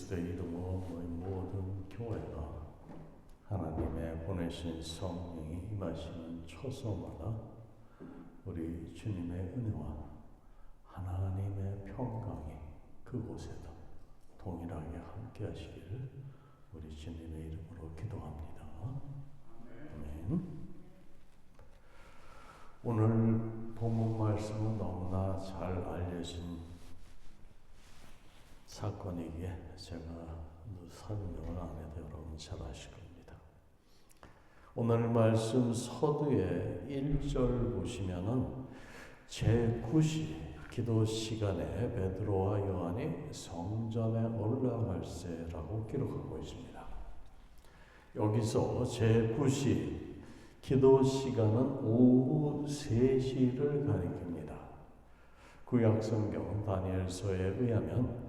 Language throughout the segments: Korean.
그리스도의 이름으로 모든 교회가 하나님의 보내신 성령이 임하시는 초소마다 우리 주님의 은혜와 하나님의 평강이 그곳에도 동일하게 함께 하시기를 우리 주님의 이름으로 기도합니다. 아멘. 오늘 본문 말씀은 너무나 잘 알려진 사건이기에 제가 설명을 안 해도 여러분 잘 아실 겁니다. 오늘 말씀 서두에 1절 보시면은 제9시 기도 시간에 베드로와 요한이 성전에 올라갈세라고 기록하고 있습니다. 여기서 제9시 기도 시간은 오후 3시를 가리킵니다. 구약성경 다니엘서에 의하면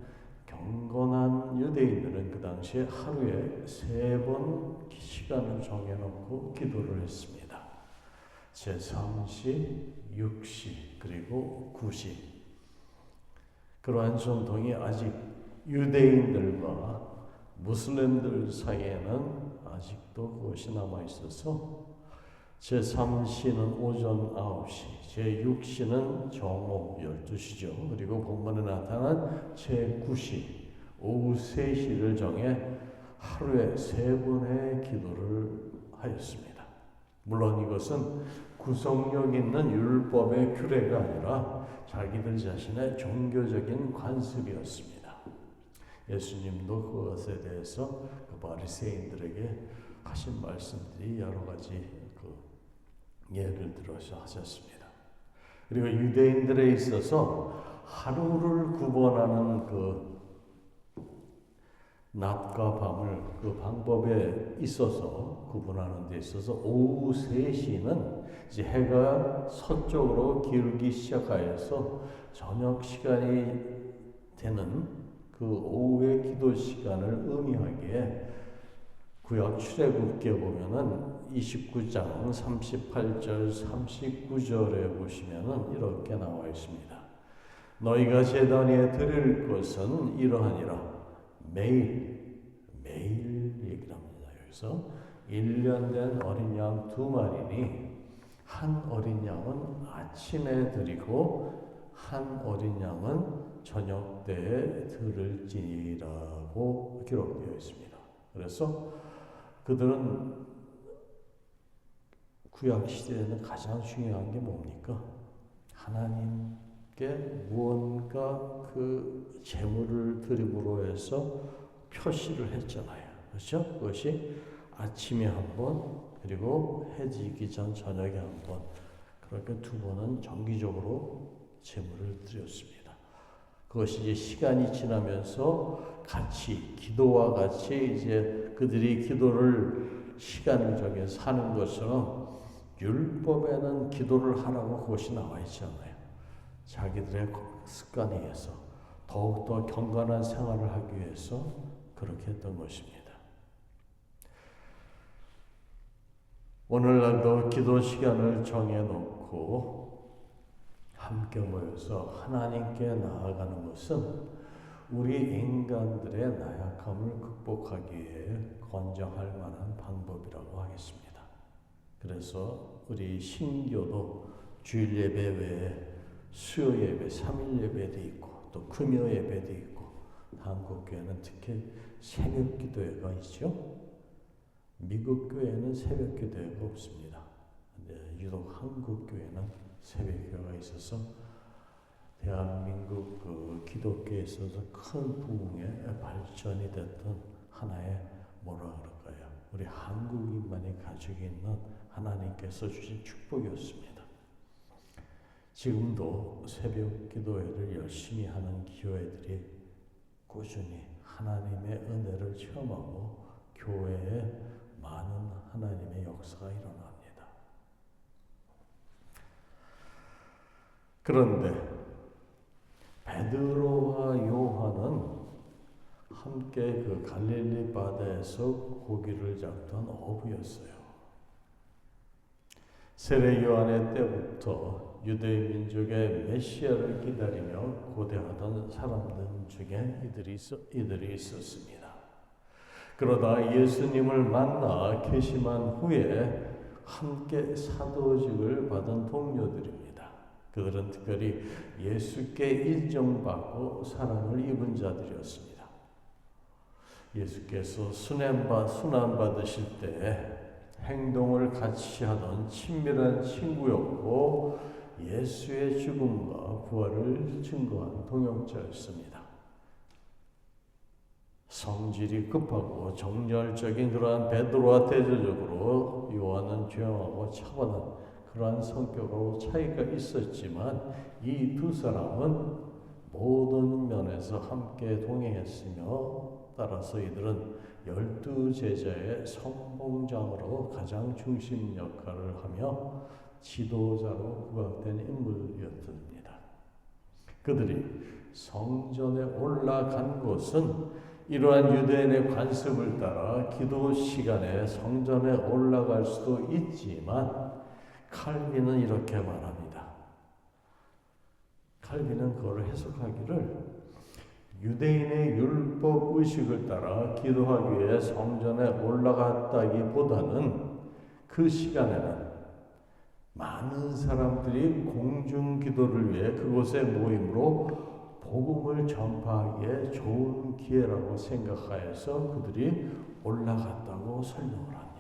경건한 유대인들은 그 당시에 하루에 3번 시간을 정해놓고 기도를 했습니다. 제3시, 6시, 그리고 9시. 그러한 전통이 아직 유대인들과 무슬림들 사이에는 아직도 그것이 남아있어서 제3시는 오전 9시, 제6시는 정오 12시죠. 그리고 본문에 나타난 제9시, 오후 3시를 정해 하루에 3번의 기도를 하였습니다. 물론 이것은 구속력 있는 율법의 규례가 아니라 자기들 자신의 종교적인 관습이었습니다. 예수님도 그것에 대해서 그 바리새인들에게 하신 말씀들이 여러 가지 예를 들어서 하셨습니다. 그리고 유대인들에 있어서 하루를 구분하는 그 낮과 밤을 그 방법에 있어서 구분하는 데 있어서 오후 3시는 이제 해가 서쪽으로 기울기 시작하여서 저녁 시간이 되는 그 오후의 기도 시간을 의미하기에 구약 출애굽기에 보면은 29장 38절 39절에 보시면은 이렇게 나와 있습니다. 너희가 제단 위에 드릴 것은 이러하니라. 매일 얘기를 합니다. 여기서 1년 된 어린 양 2마리니 한 어린 양은 아침에 드리고 한 어린 양은 저녁 때에 드릴지니라고 기록되어 있습니다. 그래서 그들은 구약 시대에는 가장 중요한 게 뭡니까? 하나님께 무언가 그 제물을 드림으로 해서 표시를 했잖아요. 그렇죠? 그것이 아침에 한 번, 그리고 해 지기 전 저녁에 한 번, 그렇게 2번은 정기적으로 제물을 드렸습니다. 그것이 이제 시간이 지나면서 같이 기도와 같이 이제 그들이 기도를 시간을 정해서 하는 것처럼 율법에는 기도를 하라고 그것이 나와 있지 않아요. 자기들의 습관에 의해서 더욱더 경건한 생활을 하기 위해서 그렇게 했던 것입니다. 오늘날도 기도 시간을 정해놓고 함께 모여서 하나님께 나아가는 것은 우리 인간들의 나약함을 극복하기에 권장할 만한 방법이라고 하겠습니다. 그래서 우리 신교도 주일 예배 외에 수요 예배, 3일 예배도 있고 또 금요 예배도 있고 한국 교회는 특히 새벽 기도회가 있죠. 미국 교회는 새벽 기도회가 없습니다. 유독 한국 교회는 새벽 기도가 있어서 대한민국 그 기독교에 있어서 큰 부흥의 발전이 됐던 하나의 뭐라 그럴까요? 우리 한국인만이 가지고 있는 하나님께서 주신 축복이었습니다. 지금도 새벽 기도회를 열심히 하는 교회들이 꾸준히 하나님의 은혜를 체험하고 교회에 많은 하나님의 역사가 일어납니다. 그런데 베드로와 요한은 함께 그 갈릴리 바다에서 고기를 잡던 어부였어요. 세례 요한의 때부터 유대 민족의 메시아를 기다리며 고대하던 사람들 중에 이들이 있었습니다. 그러다 예수님을 만나 계심한 후에 함께 사도직을 받은 동료들입니다. 그들은 특별히 예수께 인정받고 사랑을 입은 자들이었습니다. 예수께서 순환받으실 때 행동을 같이 하던 친밀한 친구였고 예수의 죽음과 부활을 증거한 동역자였습니다. 성질이 급하고 정열적인 그러한 베드로와 대조적으로 요한은 조용하고 차분한 그러한 성격하고 차이가 있었지만 이 두 사람은 모든 면에서 함께 동행했으며 따라서 이들은 12제자의 선봉장으로 가장 중심 역할을 하며 지도자로 부각된 인물이었습니다. 그들이 성전에 올라간 곳은 이러한 유대인의 관습을 따라 기도 시간에 성전에 올라갈 수도 있지만 칼빈은 이렇게 말합니다. 칼빈은 그걸 해석하기를 유대인의 율법 의식을 따라 기도하기 위해 성전에 올라갔다기보다는 그 시간에는 많은 사람들이 공중 기도를 위해 그곳에 모임으로 복음을 전파하기에 좋은 기회라고 생각하여서 그들이 올라갔다고 설명을 합니다.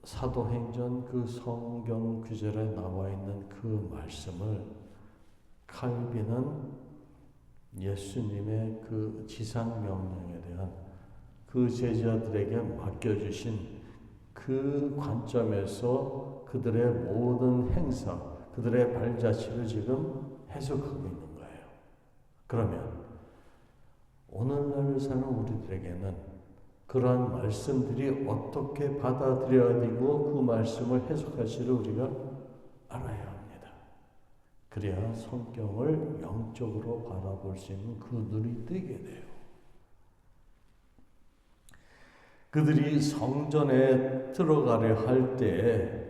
사도행전 그 성경 구절에 나와 있는 그 말씀을 칼빈은 예수님의 그 지상 명령에 대한 그 제자들에게 맡겨주신 그 관점에서 그들의 모든 행사, 그들의 발자취를 지금 해석하고 있는 거예요. 그러면 오늘날 사는 우리들에게는 그러한 말씀들이 어떻게 받아들여야 되고 그 말씀을 해석하시를 우리가 알아야 합니다. 그래야 성경을 영적으로 바라볼 수 있는 그 눈이 뜨게 돼요. 그들이 성전에 들어가려 할 때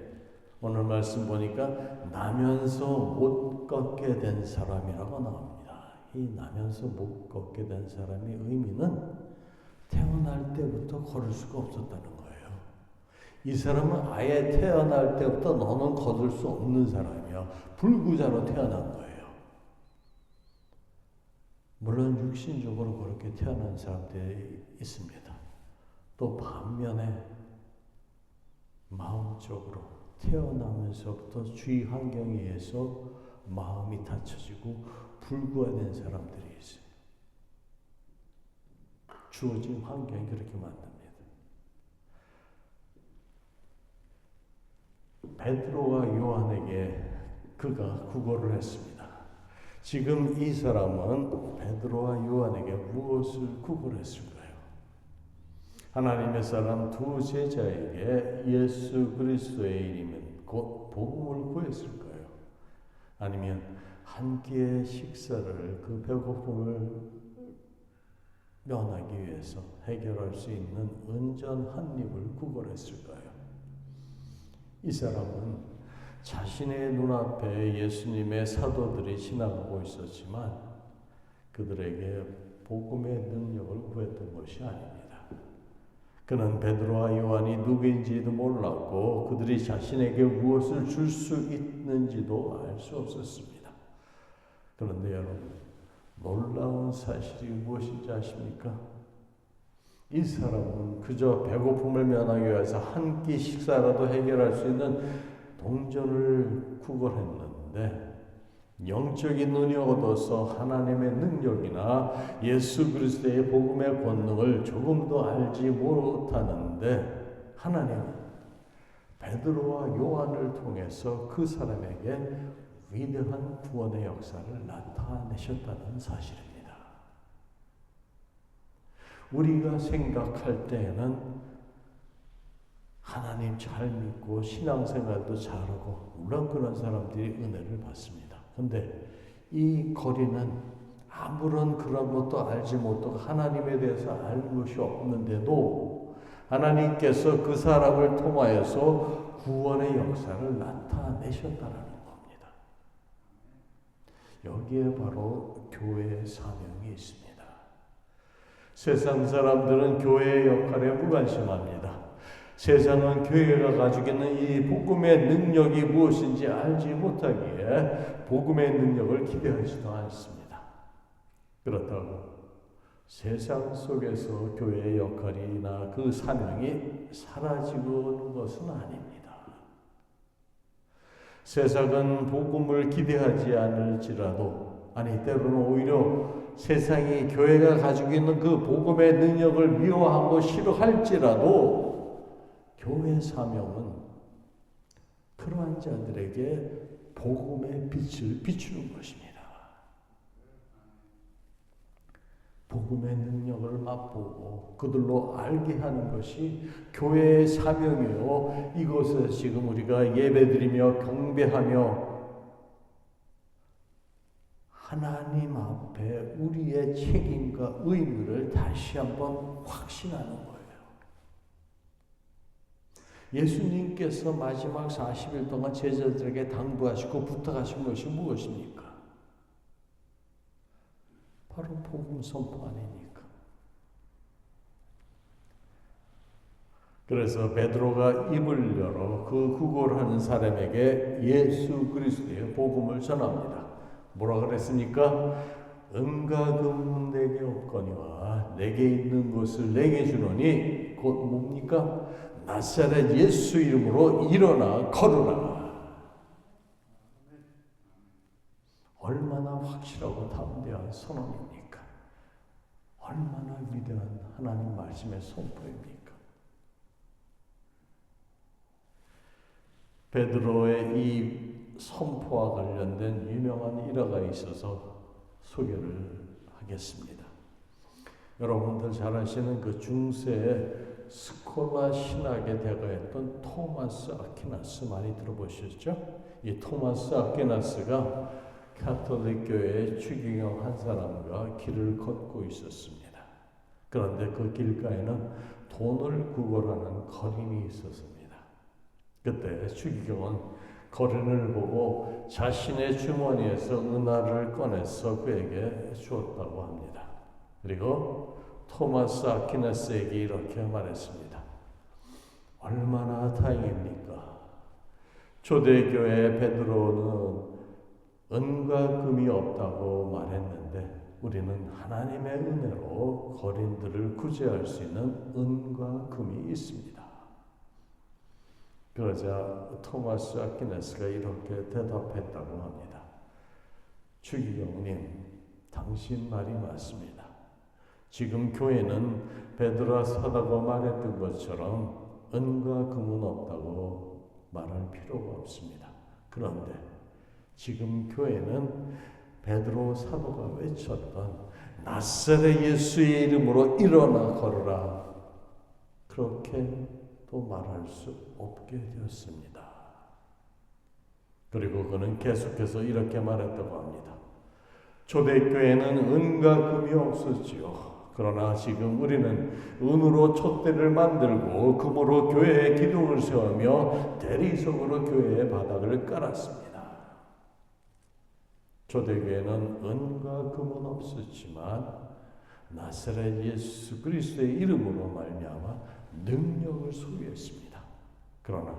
오늘 말씀 보니까 나면서 못 걷게 된 사람이라고 나옵니다. 이 나면서 못 걷게 된 사람의 의미는 태어날 때부터 걸을 수가 없었다는 거예요. 이 사람은 아예 태어날 때부터 너는 걷을 수 없는 사람이야. 불구자로 태어난 거예요. 물론 육신적으로 그렇게 태어난 사람들이 있습니다. 또 반면에 마음적으로 태어나면서부터 주위 환경에 의해서 마음이 닫혀지고 불구화된 사람들이 있어요. 주어진 환경이 그렇게 만듭니다. 베드로와 요한에게 그가 구걸을 했습니다. 지금 이 사람은 베드로와 요한에게 무엇을 구걸했을까요? 하나님의 사람 두 제자에게 예수 그리스도의 이름은 곧 복음을 구했을까요? 아니면 한 끼의 식사를 그 배고픔을 면하기 위해서 해결할 수 있는 은전 한 입을 구걸했을까요? 이 사람은 자신의 눈앞에 예수님의 사도들이 지나가고 있었지만 그들에게 복음의 능력을 구했던 것이 아닙니다. 그는 베드로와 요한이 누구인지도 몰랐고 그들이 자신에게 무엇을 줄 수 있는지도 알 수 없었습니다. 그런데 여러분, 놀라운 사실이 무엇인지 아십니까? 이 사람은 그저 배고픔을 면하기 위해서 한 끼 식사라도 해결할 수 있는 동전을 구걸했는데 영적인 눈이 얻어서 하나님의 능력이나 예수 그리스도의 복음의 권능을 조금도 알지 못하는데 하나님은 베드로와 요한을 통해서 그 사람에게 위대한 구원의 역사를 나타내셨다는 사실입니다. 우리가 생각할 때에는 하나님 잘 믿고 신앙생활도 잘하고 물론 그런 사람들이 은혜를 받습니다. 그런데 이 거리는 아무런 그런 것도 알지 못하고 하나님에 대해서 알 것이 없는데도 하나님께서 그 사람을 통하여서 구원의 역사를 나타내셨다라는 겁니다. 여기에 바로 교회의 사명이 있습니다. 세상 사람들은 교회의 역할에 무관심합니다. 세상은 교회가 가지고 있는 이 복음의 능력이 무엇인지 알지 못하기에 복음의 능력을 기대하지도 않습니다. 그렇다고 세상 속에서 교회의 역할이나 그 사명이 사라지고 오는 것은 아닙니다. 세상은 복음을 기대하지 않을지라도, 때로는 오히려 세상이 교회가 가지고 있는 그 복음의 능력을 미워하고 싫어할지라도 교회 사명은 그러한 자들에게 복음의 빛을 비추는 것입니다. 복음의 능력을 맛보고 그들로 알게 하는 것이 교회의 사명이요. 이것을 지금 우리가 예배드리며 경배하며 하나님 앞에 우리의 책임과 의무를 다시 한번 확신하는 거예요. 예수님께서 마지막 40일 동안 제자들에게 당부하시고 부탁하신 것이 무엇입니까? 바로 복음 선포 아닙니까? 그래서 베드로가 입을 열어 그 구걸하는 사람에게 예수 그리스도의 복음을 전합니다. 뭐라 그랬습니까? 은과 금은 내게 없거니와 내게 있는 것을 내게 주노니 곧 뭡니까? 나사렛 예수 이름으로 일어나 걸으라. 얼마나 확실하고 담대한 선언입니까? 얼마나 위대한 하나님 말씀의 선포입니까? 베드로의 이 선포와 관련된 유명한 일화가 있어서 소개를 하겠습니다. 여러분들 잘 아시는 그 중세의 스콜라 신학의 대가였던 토마스 아퀴나스 많이 들어보셨죠? 이 토마스 아퀴나스가 가톨릭 교회의 추기경 한 사람과 길을 걷고 있었습니다. 그런데 그 길가에는 돈을 구걸하는 거린이 있었습니다. 그때 추기경은 거린을 보고 자신의 주머니에서 은화를 꺼내서 그에게 주었다고 합니다. 그리고 토마스 아퀴나스에게 이렇게 말했습니다. 얼마나 다행입니까? 초대교회 베드로는 은과 금이 없다고 말했는데 우리는 하나님의 은혜로 거린들을 구제할 수 있는 은과 금이 있습니다. 그러자 토마스 아퀴나스가 이렇게 대답했다고 합니다. 추기경님, 당신 말이 맞습니다. 지금 교회는 베드로가 사다고 말했던 것처럼 은과 금은 없다고 말할 필요가 없습니다. 그런데 지금 교회는 베드로 사도가 외쳤던 나사렛 예수의 이름으로 일어나 걸어라. 그렇게 또 말할 수 없게 되었습니다. 그리고 그는 계속해서 이렇게 말했다고 합니다. 초대교회는 은과 금이 없었지요. 그러나 지금 우리는 은으로 촛대를 만들고 금으로 교회의 기둥을 세우며 대리석으로 교회의 바닥을 깔았습니다. 초대교회는 은과 금은 없었지만 나사렛 예수 그리스도의 이름으로 말미암아 능력을 소유했습니다. 그러나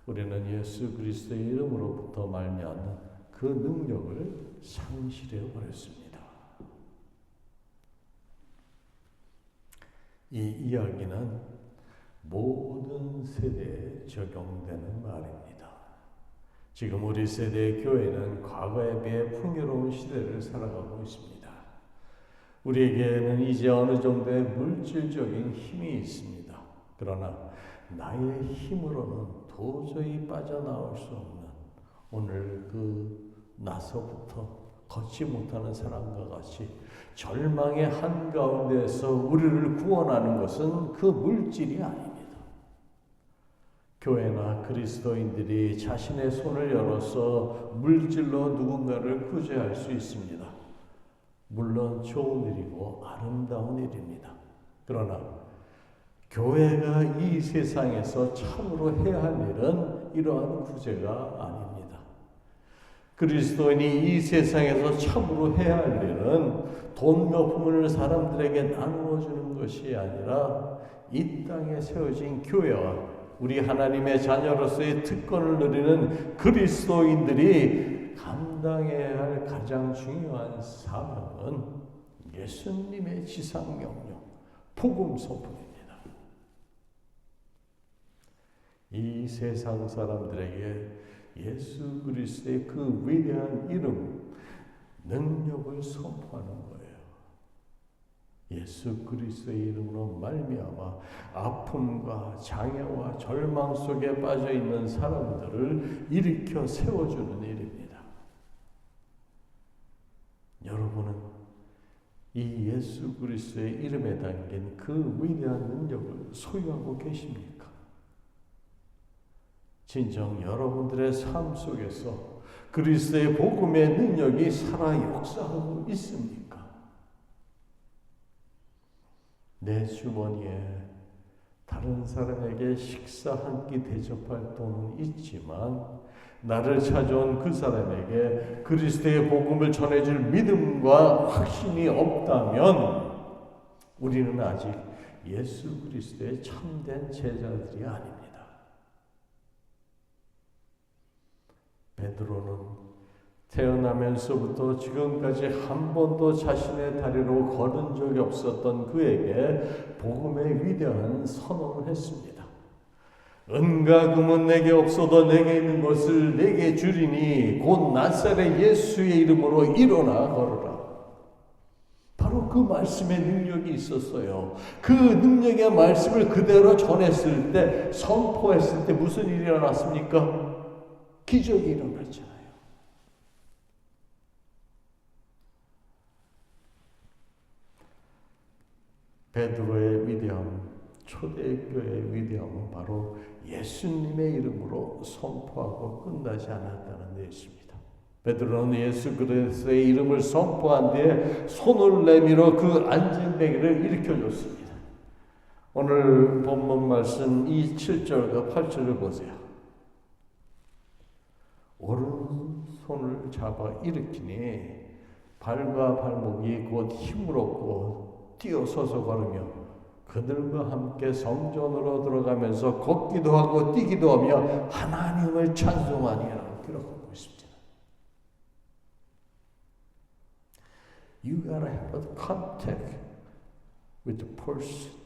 우리는 예수 그리스도의 이름으로부터 말미암는 그 능력을 상실해 버렸습니다. 이 이야기는 모든 세대에 적용되는 말입니다. 지금 우리 세대의 교회는 과거에 비해 풍요로운 시대를 살아가고 있습니다. 우리에게는 이제 어느 정도의 물질적인 힘이 있습니다. 그러나 나의 힘으로는 도저히 빠져나올 수 없는 오늘 그 나서부터 걷지 못하는 사람과 같이 절망의 한가운데에서 우리를 구원하는 것은 그 물질이 아닙니다. 교회나 그리스도인들이 자신의 손을 열어서 물질로 누군가를 구제할 수 있습니다. 물론 좋은 일이고 아름다운 일입니다. 그러나 교회가 이 세상에서 참으로 해야 할 일은 이러한 구제가 아닙니다. 그리스도인이 이 세상에서 참으로 해야 할 일은 돈 몇 푼을 사람들에게 나누어 주는 것이 아니라 이 땅에 세워진 교회와 우리 하나님의 자녀로서의 특권을 누리는 그리스도인들이 감당해야 할 가장 중요한 사명은 예수님의 지상명령, 복음 선포입니다. 이 세상 사람들에게 예수 그리스도의 그 위대한 이름, 능력을 선포하는 거예요. 예수 그리스도의 이름으로 말미암아 아픔과 장애와 절망 속에 빠져 있는 사람들을 일으켜 세워주는 일입니다. 여러분은 이 예수 그리스도의 이름에 담긴 그 위대한 능력을 소유하고 계십니까? 진정 여러분들의 삶 속에서 그리스도의 복음의 능력이 살아 역사하고 있습니까? 내 주머니에 다른 사람에게 식사 한 끼 대접할 돈은 있지만 나를 찾아온 그 사람에게 그리스도의 복음을 전해줄 믿음과 확신이 없다면 우리는 아직 예수 그리스도의 참된 제자들이 아닙니다. 베드로는 태어나면서부터 지금까지 한 번도 자신의 다리로 걸은 적이 없었던 그에게 복음의 위대한 선언을 했습니다. 은과 금은 내게 없어도 내게 있는 것을 내게 주리니 곧 나사렛 예수의 이름으로 일어나 걸으라. 바로 그 말씀의 능력이 있었어요. 그 능력의 말씀을 그대로 전했을 때, 선포했을 때 무슨 일이 일어났습니까? 기적이 일어났잖아요. 베드로의 위대함, 초대교회의 위대함은 바로 예수님의 이름으로 선포하고 끝나지 않았다는 것입니다. 베드로는 예수 그리스도의 이름을 선포한 뒤에 손을 내밀어 그 안진뱅이를 일으켜줬습니다. 오늘 본문 말씀 이 7절과 8절을 보세요. 오른손을 잡아 일으키니 발과 발목이 곧 힘을 얻고 뛰어서서 걸으며 그들과 함께 성전으로 들어가면서 걷기도 하고 뛰기도 하며 하나님을 찬송하니라고 기록하고 있습니다. You gotta have a contact with the person.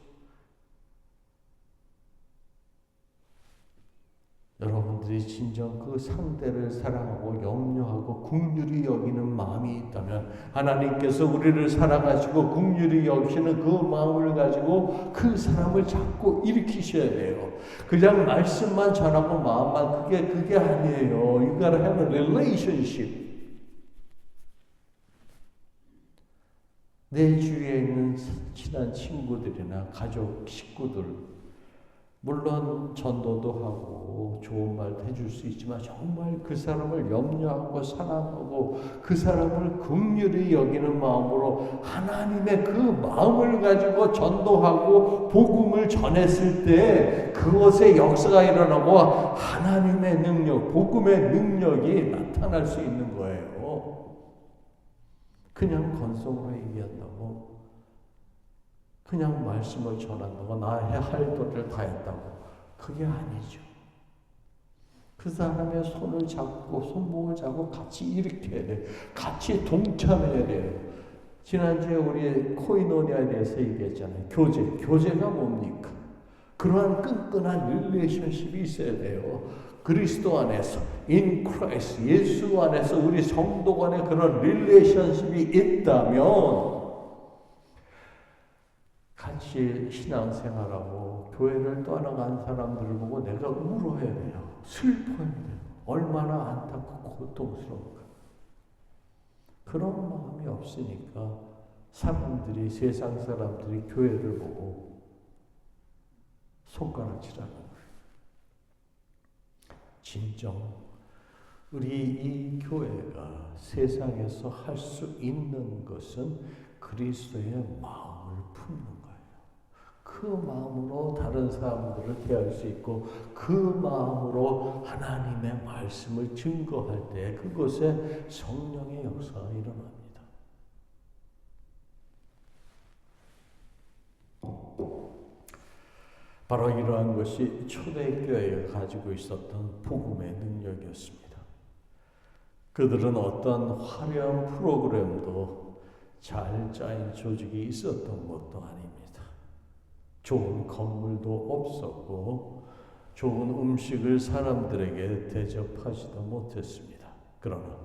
여러분들이 진정 그 상대를 사랑하고 염려하고 긍휼히 여기는 마음이 있다면 하나님께서 우리를 사랑하시고 긍휼히 여기시는 그 마음을 가지고 그 사람을 자꾸 일으키셔야 돼요. 그냥 말씀만 전하고 마음만 그게 아니에요. You gotta have a relationship. 내 주위에 있는 친한 친구들이나 가족, 식구들 물론 전도도 하고 좋은 말도 해줄 수 있지만 정말 그 사람을 염려하고 사랑하고 그 사람을 긍휼히 여기는 마음으로 하나님의 그 마음을 가지고 전도하고 복음을 전했을 때 그것의 역사가 일어나고 하나님의 능력, 복음의 능력이 나타날 수 있는 거예요. 그냥 건성으로 얘기한다고 그냥 말씀을 전한다고 나의 할 도를 다 했다고 그게 아니죠. 그 사람의 손을 잡고 손목을 잡고 같이 일으켜야 돼. 같이 동참해야 돼요. 지난주에 우리 코이노니아에 대해서 얘기했잖아요. 교제가 뭡니까? 그러한 끈끈한 릴레이션십이 있어야 돼요. 그리스도 안에서 in Christ 예수 안에서 우리 성도 간에 그런 릴레이션십이 있다면 같이 신앙생활하고 교회를 떠나간 사람들을 보고 내가 울어야 돼요. 슬퍼야 돼요. 얼마나 안타깝고 고통스러운가. 그런 마음이 없으니까 사람들이 세상 사람들이 교회를 보고 손가락질하는 거예요. 진정 우리 이 교회가 세상에서 할 수 있는 것은 그리스도의 마음을 품는 거예요. 그 마음으로 다른 사람들을 대할 수 있고 그 마음으로 하나님의 말씀을 증거할 때 그곳에 성령의 역사가 일어납니다. 바로 이러한 것이 초대교회가 가지고 있었던 복음의 능력이었습니다. 그들은 어떤 화려한 프로그램도 잘 짜인 조직이 있었던 것도 아닙니다. 좋은 건물도 없었고 좋은 음식을 사람들에게 대접하지도 못했습니다. 그러나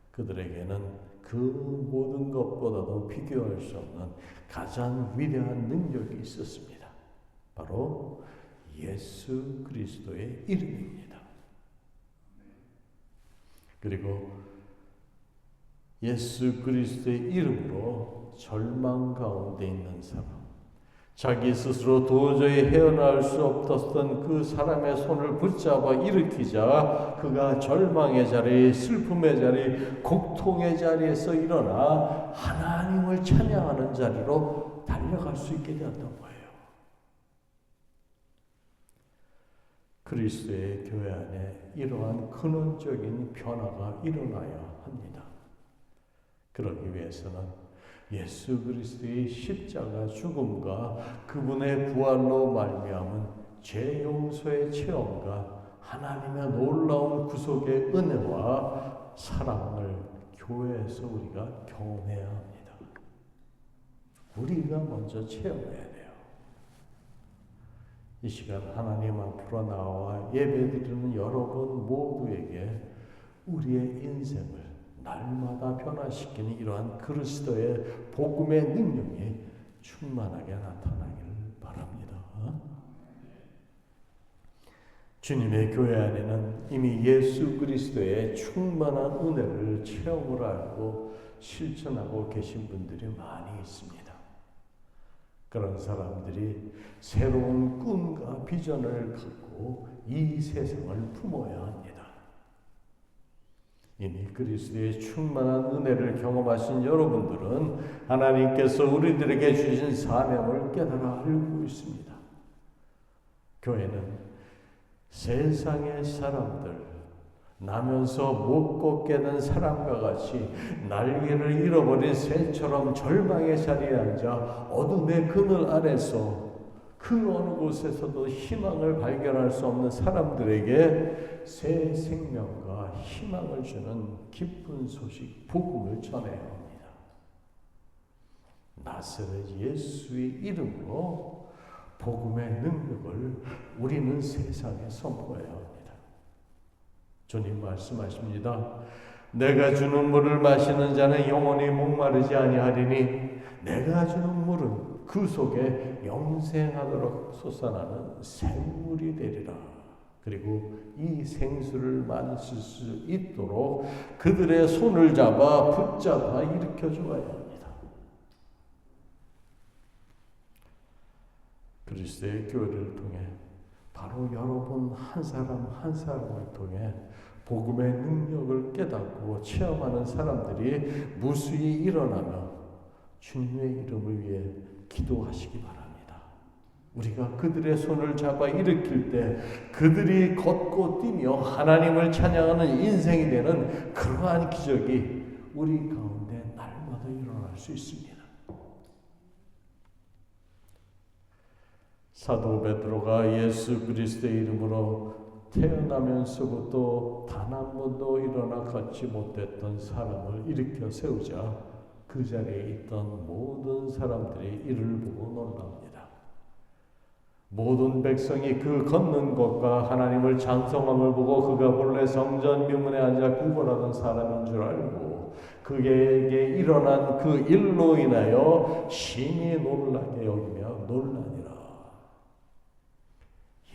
그들에게는 그 모든 것보다도 비교할 수 없는 가장 위대한 능력이 있었습니다. 바로 예수 그리스도의 이름입니다. 그리고 예수 그리스도의 이름으로 절망 가운데 있는 사람, 자기 스스로 도저히 헤어나올 수 없었던 그 사람의 손을 붙잡아 일으키자 그가 절망의 자리, 슬픔의 자리, 고통의 자리에서 일어나 하나님을 찬양하는 자리로 달려갈 수 있게 되었던 거예요. 그리스도의 교회 안에 이러한 근원적인 변화가 일어나야 합니다. 그러기 위해서는 예수 그리스도의 십자가 죽음과 그분의 부활로 말미암은 죄 용서의 체험과 하나님의 놀라운 구속의 은혜와 사랑을 교회에서 우리가 경험해야 합니다. 우리가 먼저 체험해야 돼요. 이 시간 하나님 앞으로 나와 예배드리는 여러분 모두에게 우리의 인생을 날마다 변화시키는 이러한 그리스도의 복음의 능력이 충만하게 나타나기를 바랍니다. 주님의 교회 안에는 이미 예수 그리스도의 충만한 은혜를 체험을 하고 실천하고 계신 분들이 많이 있습니다. 그런 사람들이 새로운 꿈과 비전을 갖고 이 세상을 품어야 합니다. 이미 그리스도의 충만한 은혜를 경험하신 여러분들은 하나님께서 우리들에게 주신 사명을 깨달아 알고 있습니다. 교회는 세상의 사람들, 나면서 못 걷게 된 사람과 같이 날개를 잃어버린 새처럼 절망의 자리에 앉아 어둠의 그늘 아래서 그 어느 곳에서도 희망을 발견할 수 없는 사람들에게 새 생명과 희망을 주는 기쁜 소식, 복음을 전해야 합니다. 나사렛 예수의 이름으로 복음의 능력을 우리는 세상에 선포해야 합니다. 주님 말씀하십니다. 내가 주는 물을 마시는 자는 영원히 목마르지 아니하리니 내가 주는 물은 그 속에 영생하도록 솟아나는 샘물이 되리라. 그리고 이 생수를 마실 수 있도록 그들의 손을 잡아 붙잡아 일으켜 주어야 합니다. 그리스도의 교회를 통해 바로 여러분 한 사람 한 사람을 통해 복음의 능력을 깨닫고 체험하는 사람들이 무수히 일어나며 주님의 이름을 위해 기도하시기 바랍니다. 우리가 그들의 손을 잡아 일으킬 때 그들이 걷고 뛰며 하나님을 찬양하는 인생이 되는 그러한 기적이 우리 가운데 날마다 일어날 수 있습니다. 사도 베드로가 예수 그리스도의 이름으로 태어나면서부터 단 한 번도 일어나 걷지 못했던 사람을 일으켜 세우자 그 자리에 있던 모든 사람들이 이를 보고 놀랍니다. 모든 백성이 그 걷는 것과 하나님을 찬송함을 보고 그가 본래 성전 묘문에 앉아 구걸하던 사람인 줄 알고 그에게 일어난 그 일로 인하여 심히 놀라게 여기며 놀라니라.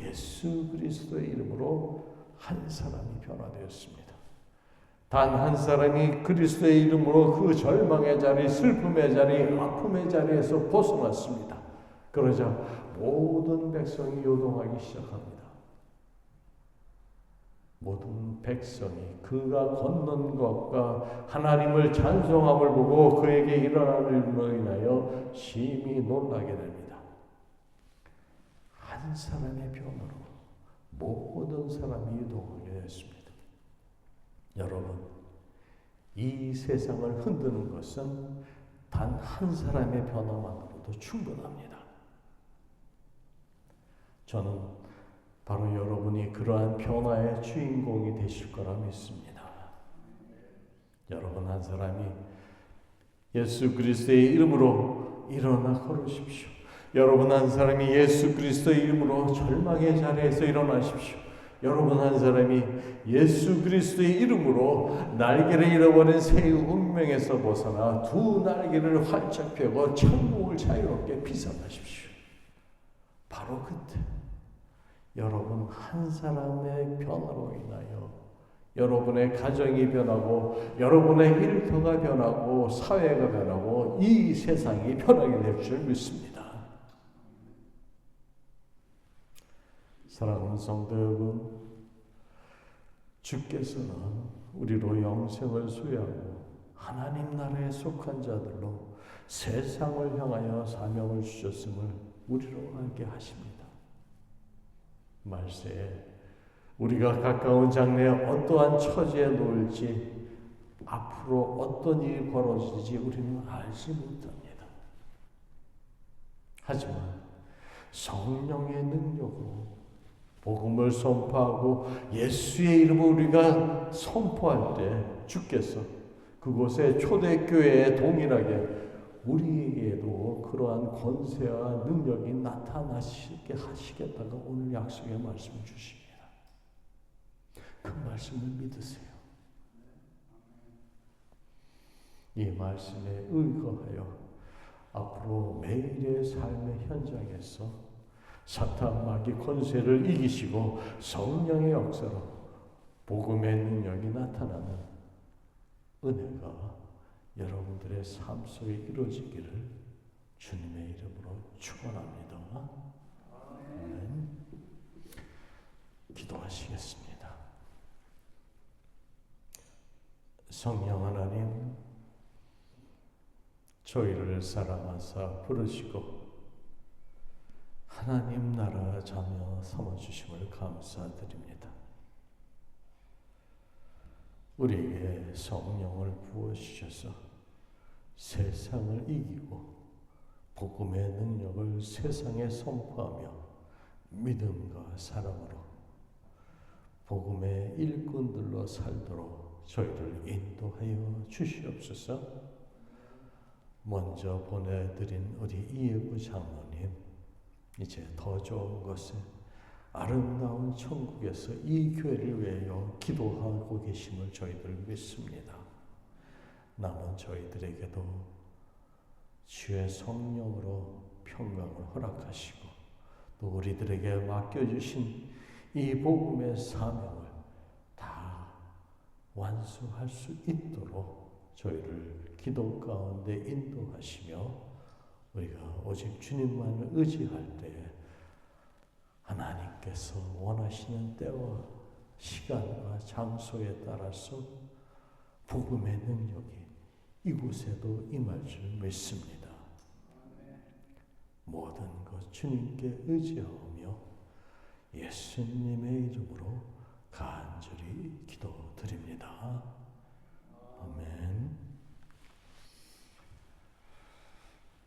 예수 그리스도의 이름으로 한 사람이 변화되었습니다. 단 한 사람이 그리스도의 이름으로 그 절망의 자리, 슬픔의 자리, 아픔의 자리에서 벗어났습니다. 그러자 모든 백성이 요동하기 시작합니다. 모든 백성이 그가 걷는 것과 하나님을 찬송함을 보고 그에게 일어나는 일로 인하여 심히 놀라게 됩니다. 한 사람의 변화로 모든 사람이 이동하게 됐습니다. 여러분, 이 세상을 흔드는 것은 단 한 사람의 변화만으로도 충분합니다. 저는 바로 여러분이 그러한 변화의 주인공이 되실 거라 믿습니다. 여러분 한 사람이 예수 그리스도의 이름으로 일어나 걸으십시오. 여러분 한 사람이 예수 그리스도의 이름으로 절망의 자리에서 일어나십시오. 여러분 한 사람이 예수 그리스도의 이름으로 날개를 잃어버린 새의 운명에서 벗어나 두 날개를 활짝 펴고 천국을 자유롭게 비상하십시오. 바로 그때 여러분 한 사람의 변화로 인하여 여러분의 가정이 변하고 여러분의 일터가 변하고 사회가 변하고 이 세상이 변하게 될 줄 믿습니다. 사랑하는 성도 여러분, 주께서는 우리로 영생을 소유하고 하나님 나라에 속한 자들로 세상을 향하여 사명을 주셨음을 우리로 알게 하십니다. 말세에 우리가 가까운 장래에 어떠한 처지에 놓일지 앞으로 어떤 일이 벌어질지 우리는 알지 못합니다. 하지만 성령의 능력으로 복음을 선포하고 예수의 이름을 우리가 선포할 때 주께서 그곳에 초대교회에 동일하게 우리에게도 그러한 권세와 능력이 나타나시게 하시겠다고 오늘 약속의 말씀을 주십니다. 그 말씀을 믿으세요. 이 말씀에 의거하여 앞으로 매일의 삶의 현장에서 사탄 마귀 권세를 이기시고 성령의 역사로 복음의 능력이 나타나는 은혜가 여러분들의 삶 속에 이루어지기를 주님의 이름으로 축원합니다. 아멘. 기도하시겠습니다. 성령 하나님, 저희를 사랑하사 부르시고 하나님 나라 자녀 삼아주심을 감사드립니다. 우리에게 성령을 부어주셔서 세상을 이기고 복음의 능력을 세상에 선포하며 믿음과 사랑으로 복음의 일꾼들로 살도록 저희를 인도하여 주시옵소서. 먼저 보내드린 우리 이예부 장로님, 이제 더 좋은 곳에 아름다운 천국에서 이 교회를 위하여 기도하고 계심을 저희들 믿습니다. 남은 저희들에게도 주의 성령으로 평강을 허락하시고 또 우리들에게 맡겨주신 이 복음의 사명을 다 완수할 수 있도록 저희를 기도 가운데 인도하시며 우리가 오직 주님만을 의지할 때 하나님께서 원하시는 때와 시간과 장소에 따라서 복음의 능력이 이곳에도 임할 줄 믿습니다. 모든 것 주님께 의지하며 예수님의 이름으로 간절히 기도드립니다.